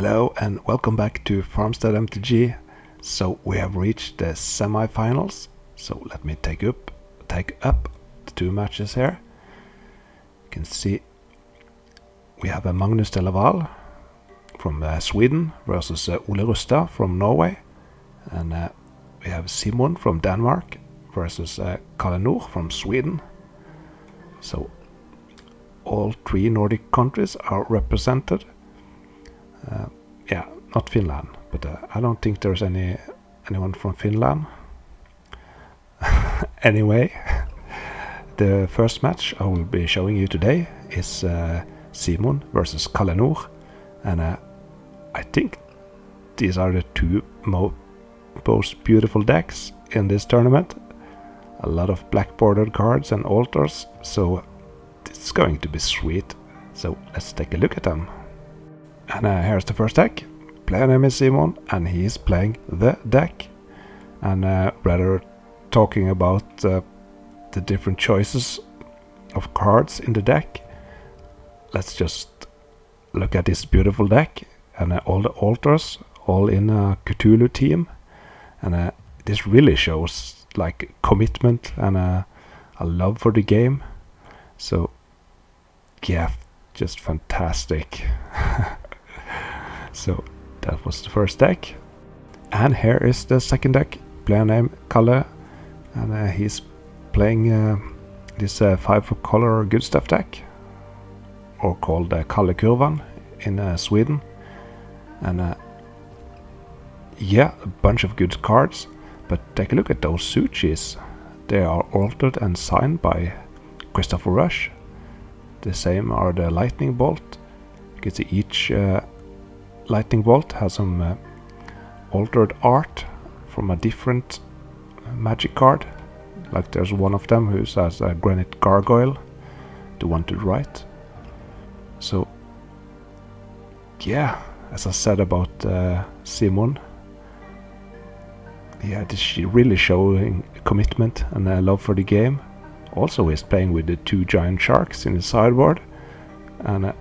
Hello and welcome back to Farmstead MTG. So we have reached the semi-finals. So let me take up the two matches here. You can see we have a Magnus de Laval from Sweden versus Ole Rustad from Norway, and we have Simon from Denmark versus Kalle Nord from Sweden. So all three Nordic countries are represented. Yeah, not Finland, but I don't think there's anyone from Finland. Anyway, the first match I will be showing you today is Simon versus Kalle Nord, and I think these are the two most beautiful decks in this tournament. A lot of black bordered cards and altars, so it's going to be sweet. So let's take a look at them. And here's the first deck. Player name is Simon, and he is playing the deck. And rather talking about the different choices of cards in the deck, let's just look at this beautiful deck and all the altars, all in a Cthulhu theme. And this really shows like commitment and a love for the game. So yeah, just fantastic. So that was the first deck, and here is the second deck. Player name Kalle, and he's playing this 5-color good stuff deck, or called Kalle Kurvan in Sweden. And yeah, a bunch of good cards, but take a look at those Suchis. They are altered and signed by Christopher Rush. The same are the lightning bolt. You can see each lightning bolt has some altered art from a different magic card. Like there's one of them who has a granite gargoyle, the one to the right. So yeah, as I said about Simon, yeah, this really showing commitment and a love for the game. Also he's playing with the two giant sharks in his sideboard, and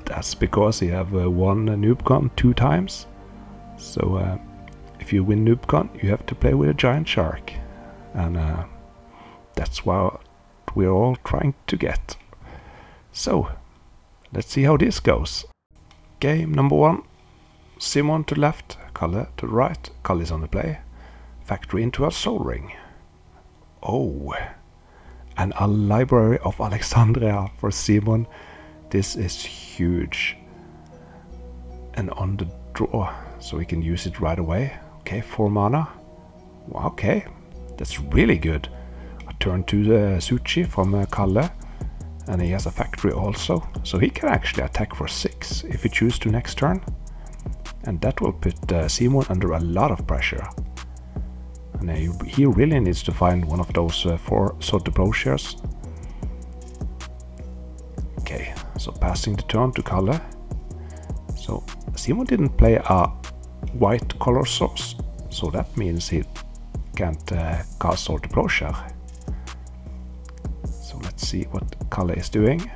that's because he have won a NoobCon 2 times. So if you win NoobCon, you have to play with a giant shark, and that's what we're all trying to get. So let's see how this goes. Game number 1. Simon to the left, Kalle to the right. Kalle is on the play. Factory into a Soul Ring. Oh, and a Library of Alexandria for Simon. This is huge. And on the draw, so we can use it right away. Okay, 4 mana. Okay, that's really good. A turn to the Suchi from Kalle, and he has a factory also, so he can actually attack for 6 if he chooses to next turn. And that will put Simon under a lot of pressure. And he really needs to find one of those 4 Sword to Plowshares. Okay, so passing the turn to Kalle. So Simon didn't play a white color source, so that means he can't cast Sword to Plowshare. So let's see what Kalle is doing.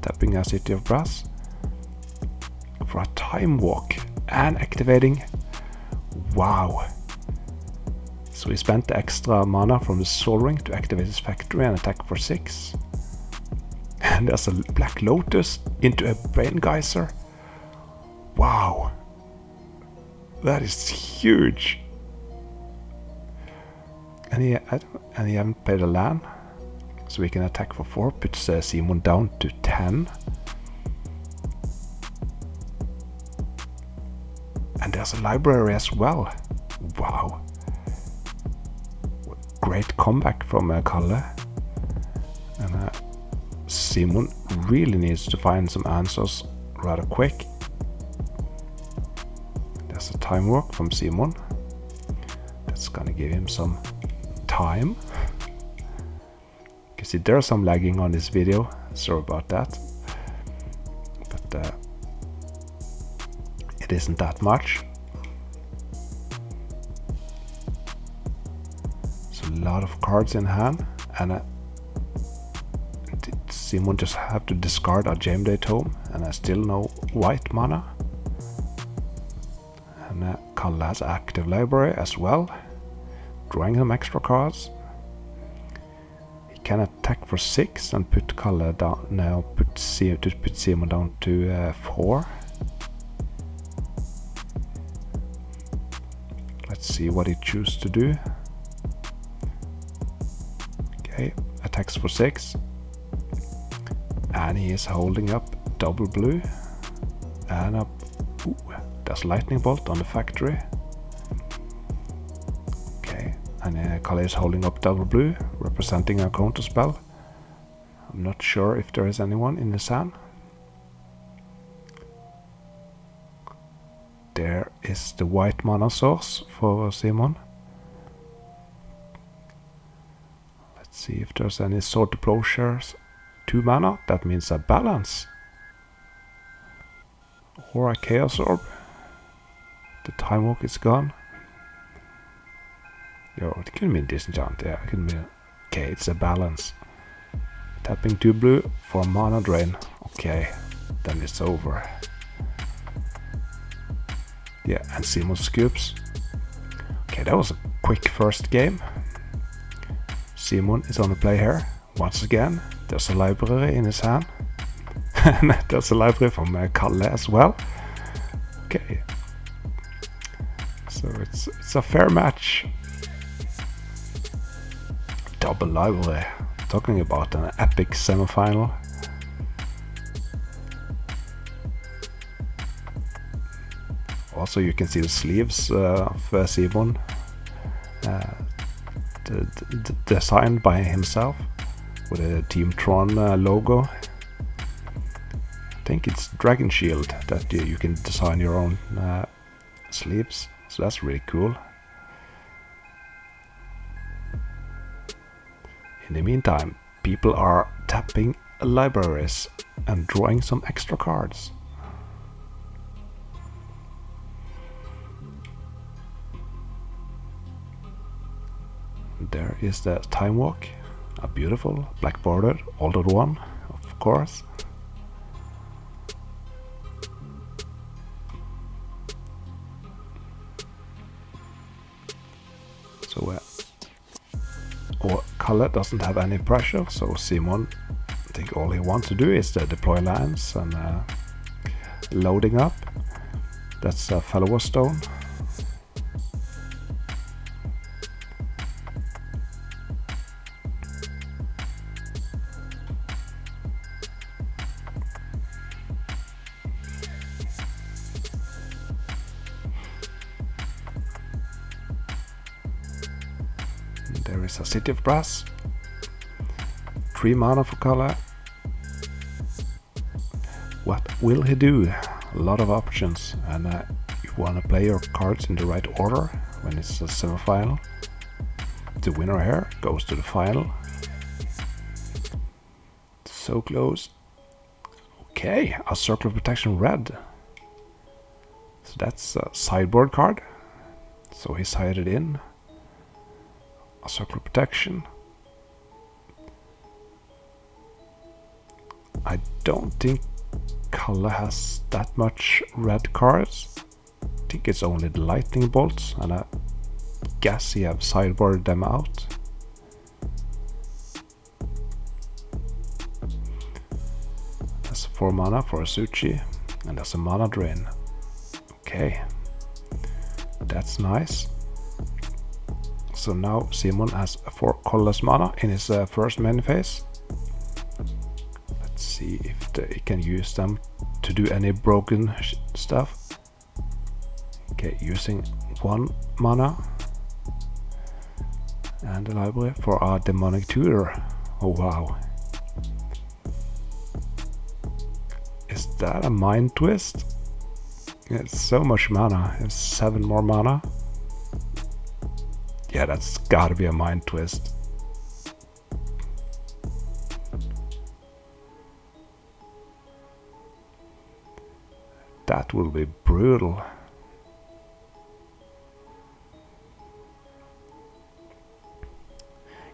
Tapping a City of Brass for a Time Walk and activating. Wow. So he spent the extra mana from the Soul Ring to activate his factory and attack for 6. And there's a Black Lotus into a Brain Geyser. Wow. That is huge. And he hasn't played a land, so he can attack for 4, puts Simon down to 10. And there's a library as well. Wow. Great comeback from Kalle. And Simon really needs to find some answers rather quick. There's a time work from Simon. That's gonna give him some time. You can see there's some lagging on this video. Sorry about that. But it isn't that much. So a lot of cards in hand, and Simon just have to discard a Jame Day Tome, and I still no white mana. Kalle has active library as well, drawing some extra cards. He can attack for 6 and put Kalle down now. Put Simon down to 4. Let's see what he chooses to do. Okay, attacks for 6, and he is holding up double blue and up. Ooh, there's lightning bolt on the factory. Okay, and Kalle is holding up double blue, representing a counter spell. I'm not sure if there is anyone in the sand. There is the white mana source for Simon. Let's see if there's any sword to plowshares. 2 mana, that means a balance. Or a chaos orb. The time walk is gone. Yo, it could be disenchant, yeah, it could be. Okay, it's a balance. Tapping 2 blue for mana drain. Okay, then it's over. Yeah, and Simon scoops. Okay, that was a quick first game. Simon is on the play here. Once again, there's a library in his hand. And there's a library from Kalle as well. Okay. So it's a fair match. Double library. Talking about an epic semifinal. Also, you can see the sleeves of Simon, designed by himself with a Team Tron logo. I think it's Dragon Shield that you can design your own sleeves, so that's really cool. In the meantime, people are tapping libraries and drawing some extra cards. There is the Time Walk, a beautiful black bordered altered one, of course. So Kalle doesn't have any pressure, so Simon, I think all he wants to do is deploy lands and loading up. That's a Follower Stone. There is a City of Brass. 3 mana for Kalle. What will he do? A lot of options, and you want to play your cards in the right order when it's a semi-final. The winner here goes to the final. So close. Okay, a Circle of Protection red. So that's a sideboard card. So he sided in. A Circle of Protection. I don't think Kalle has that much red cards. I think it's only the lightning bolts, and I guess he have sideboarded them out. That's 4 mana for a Suchi, and that's a mana drain. Okay, that's nice. So now Simon has 4 colorless mana in his first main phase. Let's see if he can use them to do any broken stuff. Okay, using 1 mana and the library for our demonic tutor. Oh wow. Is that a mind twist? It's so much mana. It's 7 more mana. Yeah, that's gotta be a mind twist. That will be brutal.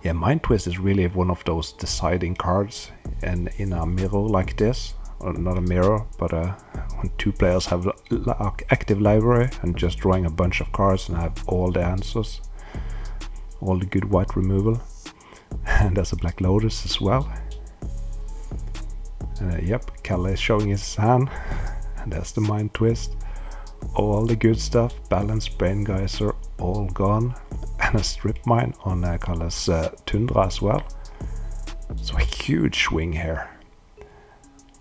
Yeah, mind twist is really one of those deciding cards, and in a mirror like this, or not a mirror, but when two players have active library and just drawing a bunch of cards and have all the answers, all the good white removal. And there's a Black Lotus as well. Yep, Kalle is showing his hand, and there's the Mind Twist. All the good stuff, Balance, Brain Geyser, all gone, and a Strip Mine on Kalle's Tundra as well. So a huge swing here.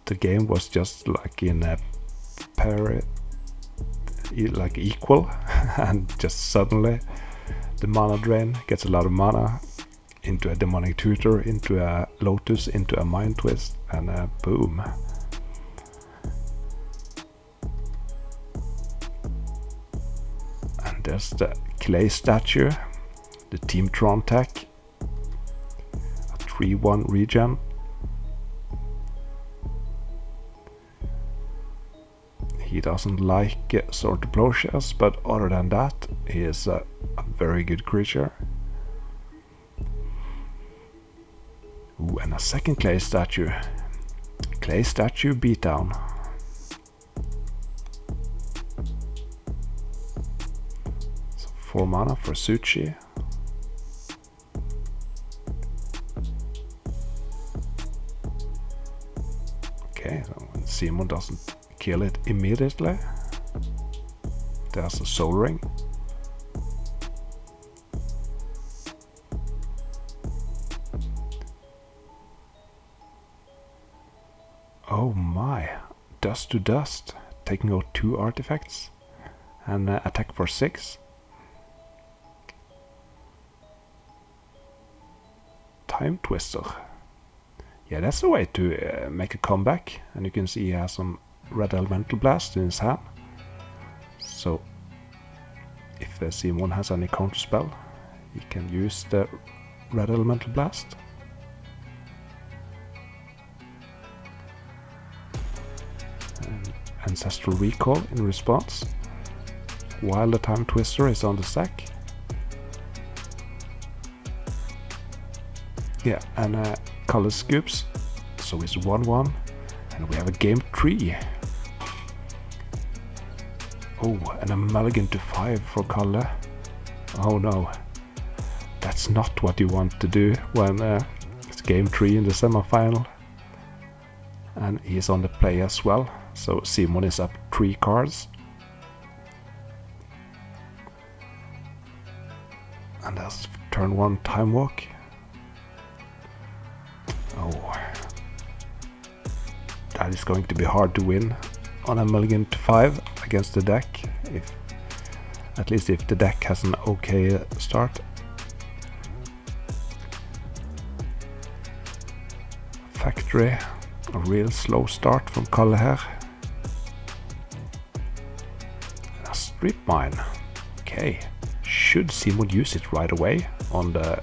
The game was just like in a like equal, and just suddenly the mana drain gets a lot of mana into a Demonic Tutor, into a Lotus, into a Mind Twist, and boom. And there's the Clay statue, the Team Tron tech, a 3-1 regen. He doesn't like Sword to Plowshares, but other than that, he is a very good creature. Ooh, and a second Clay statue. Clay statue beatdown. So 4 mana for Suchi. Okay, so when Simon doesn't kill it immediately, there's a Soul Ring. Oh my, Dust to Dust, taking out 2 artifacts and attack for 6. Time Twister. Yeah, that's the way to make a comeback, and you can see he has some Red Elemental Blast in his hand. So if Simon has any counter spell, he can use the Red Elemental Blast. Ancestral Recall in response, while the Time Twister is on the stack. Yeah, and Color Scoops, so it's 1-1, and we have a game 3. Oh, and a mulligan to 5 for Kalle. Oh no, that's not what you want to do when it's game 3 in the semifinal. And he's on the play as well. So Simon is up 3 cards. And that's turn 1 Time Walk. Oh. That is going to be hard to win on a mulligan to 5 against the deck. At least if the deck has an okay start. Factory. A real slow start from Kalle here. A Strip Mine. Okay. Should Simon use it right away on the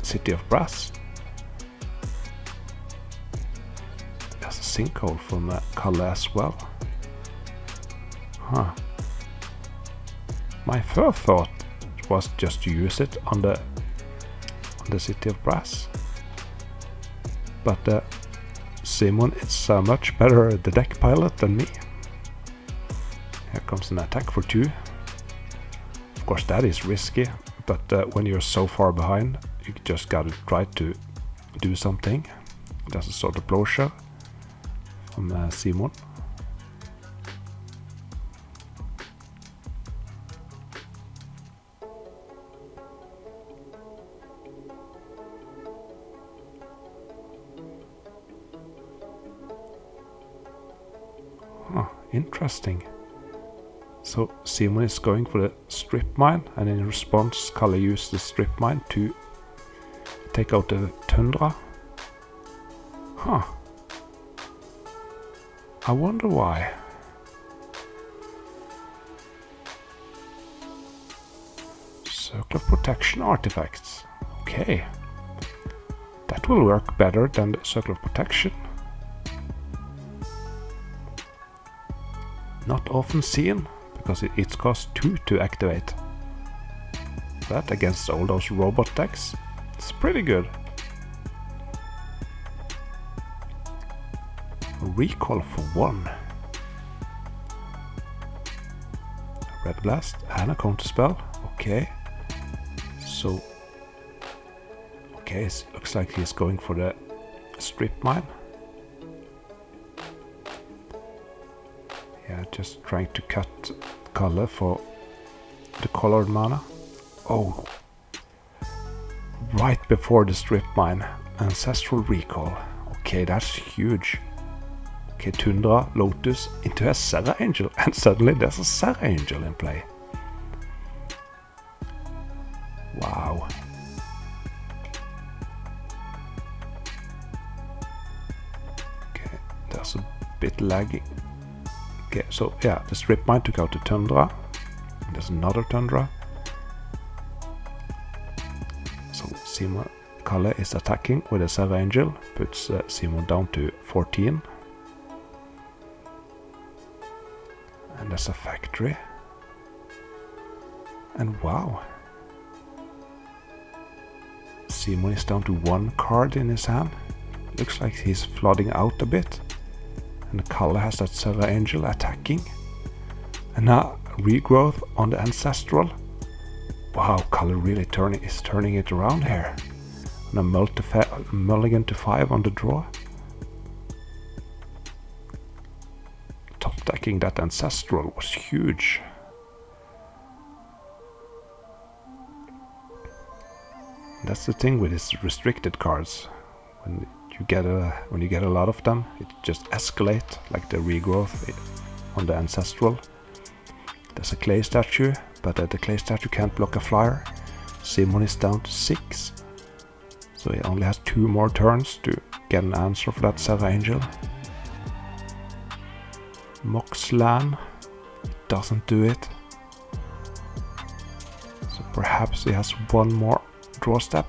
City of Brass? There's a Sinkhole from Kalle as well. Huh. My first thought was just to use it on the City of Brass. But Simon is much better at the deck pilot than me. Here comes an attack for 2. Of course that is risky, but when you're so far behind, you just gotta try to do something. There's a Sword of Plowshare from Simon. Interesting. So Simon is going for the Strip Mine, and in response Kalle used the Strip Mine to take out the Tundra. Huh. I wonder why. Circle of Protection artifacts. Okay. That will work better than the Circle of Protection. Not often seen, because it costs 2 to activate. That against all those robot decks, it's pretty good. recall for 1. Red Blast and a counter spell. Okay. So, okay, it looks like he's going for the strip mine. Yeah, just trying to cut color for the colored mana. Oh, right before the strip mine. Ancestral recall. Okay, that's huge. Okay, Tundra, Lotus into a Serra Angel, and suddenly there's a Serra Angel in play. Wow. Okay, there's a bit lagging. Okay, so yeah, the strip mine took out the Tundra. There's another Tundra. So Simon Kalle is attacking with a Serra Angel, puts Simon down to 14. And there's a factory. And wow. Simon is down to 1 card in his hand. Looks like he's flooding out a bit. And Kalle has that Serra Angel attacking. And now regrowth on the Ancestral. Wow, Kalle really is turning it around here. And a mulligan to 5 on the draw. Top decking that Ancestral was huge. That's the thing with his restricted cards. When you get a lot of them, it just escalates, like the regrowth on the Ancestral. There's a clay statue, but the clay statue can't block a flyer. Simon is down to 6. So he only has 2 more turns to get an answer for that Serra Angel. Moxlan doesn't do it. So perhaps he has 1 more draw step.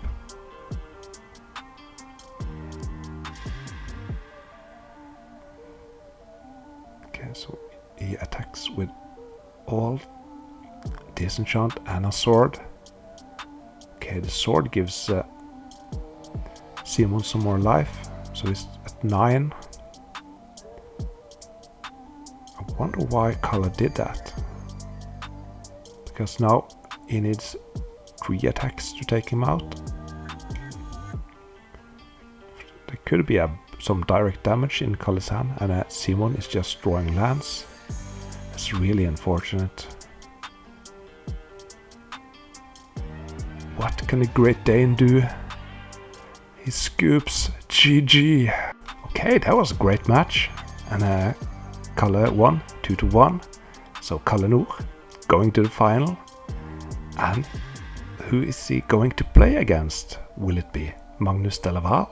Okay, so he attacks with all disenchant and a sword. Okay, the sword gives Simon some more life, so he's at 9. I wonder why Kalle did that. Because now he needs 3 attacks to take him out. There could be some direct damage in Kalle's hand, and Simon is just drawing lands. It's really unfortunate. What can a Great Dane do? He scoops. GG. Okay, that was a great match. And Kalle won 2-1. So Kalle Nord going to the final. And who is he going to play against? Will it be Magnus Delaval?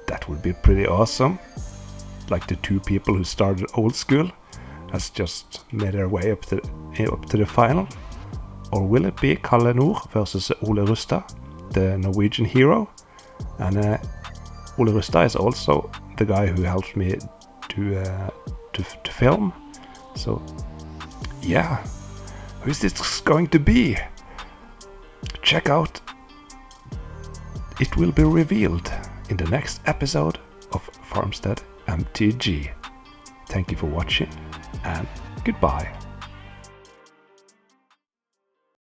That would be pretty awesome. Like the 2 people who started old school has just made their way up to the final. Or will it be Kalle Nord versus Ole Rustad, the Norwegian hero? And Ole Rustad is also the guy who helped me to film. So yeah, who is this going to be? Check out. It will be revealed in the next episode of Farmstead MTG. Thank you for watching and goodbye.